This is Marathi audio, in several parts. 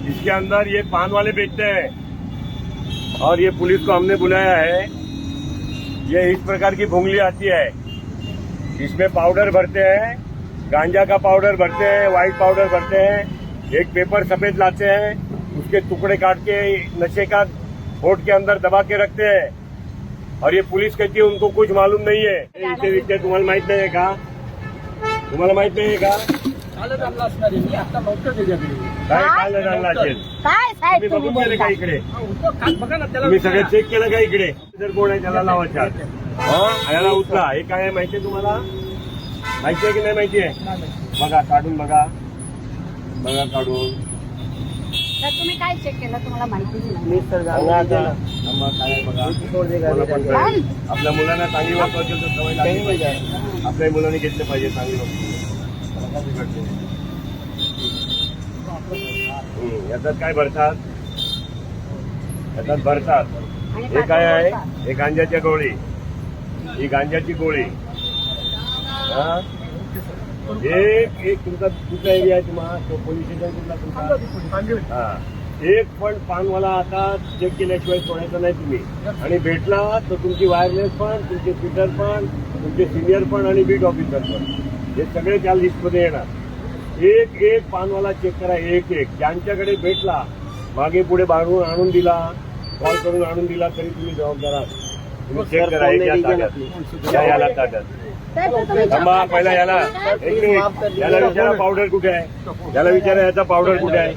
इसके अंदर ये पान वाले बेचते हैं और ये पुलिस को हमने बुलाया है। ये इस प्रकार की भुंगली आती है, इसमें पाउडर भरते हैं, गांजा का पाउडर भरते हैं, व्हाइट पाउडर भरते हैं, एक पेपर सफेद लाते हैं, उसके टुकड़े काट के नशे का होठ के अंदर दबा के रखते हैं और ये पुलिस कहती है उनको कुछ मालूम नहीं है। इथे विकते तुम्हाला माहित नाही का? तुम्हाला माहित नाही का? काय खायला जाणार असेल? काय साहेब तुम्ही तुम्ही बघून गेले का बोलता? इकडे? तुम्ही सगळे चेक केलं का इकडे? जर कोण आहे त्याला लावायचा, याला उचला। हे काय आहे माहितीये तुम्हाला? माहिती आहे की नाही माहिती आहे? बघा काढून बघा, बघा काढून। तर तुम्ही काय चेक केलं तुम्हाला माहितीच नाही? बघा आता आम्हाला काय आहे बघा। मला पण कळेल. आपल्या मुलांना चांगली वाटत असेल तर सवय लागली पाहिजे। आपल्या मुलांनी घेतले पाहिजे चांगली वस्तू। याच्यात काय भरतात? याच्यात भरतात हे काय आहे? हे गांजाच्या गोळी, ही गांजाची गोळी। हा एक तुमचा कुठला एरिया आहे तुम्हाला? पोलीस स्टेशन कुठला तुमचा? हा एक पण पानवाला आता चेक केल्याशिवाय सोडायचा नाही तुम्ही। आणि भेटला तर तुमची वायरलेस पण, तुमचे स्पीकर पण, तुमचे सिनियर पण आणि बीट ऑफिसर पण, हे सगळे त्या लिस्टमध्ये येणार। एक एक पानवाला चेक करा, एक एक ज्यांच्याकडे भेटला मागे पुढे बाळून आणून दिला, कॉल करून आणून दिला तरी तुम्ही जबाबदार आहात। तुम्ही चेक करा याला ताकद। थांबा पहिला याला एक मिनिट, याला विचारा पावडर कुठे आहे, याला विचारा याचा पावडर कुठे आहे,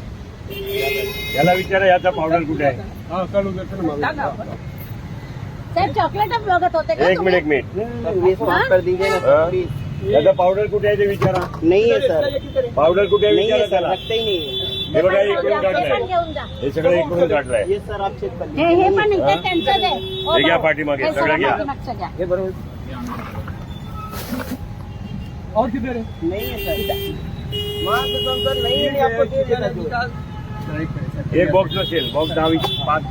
याला विचारा याचा पावडर कुठे आहे। साहेब चॉकलेट बघत होते का एक तुम्ही? मिनिट याचा पावडर कुठे आहे ते विचारा। नहीं है सर, पावडर कुठे आहे नहीं है विचारा सर, त्याला। रखते ही नहीं है। हे बघा ते इकडून पण काढलंय, घेऊन जा. हे सगळं इकडून काढलंय। ये सर आप चेक कर हे पण नाही, ते त्यांचं आहे. हो, हे घ्या बरोबर. पाठीमागे, हे सगळं घ्या। पाठीमागचं घ्या. ये बरोबर और किधर है? नहीं है सर, वहाँ तो सर नहीं है, आपको दे देना जो। एक बॉक्स नसेल, बॉक्स 10-5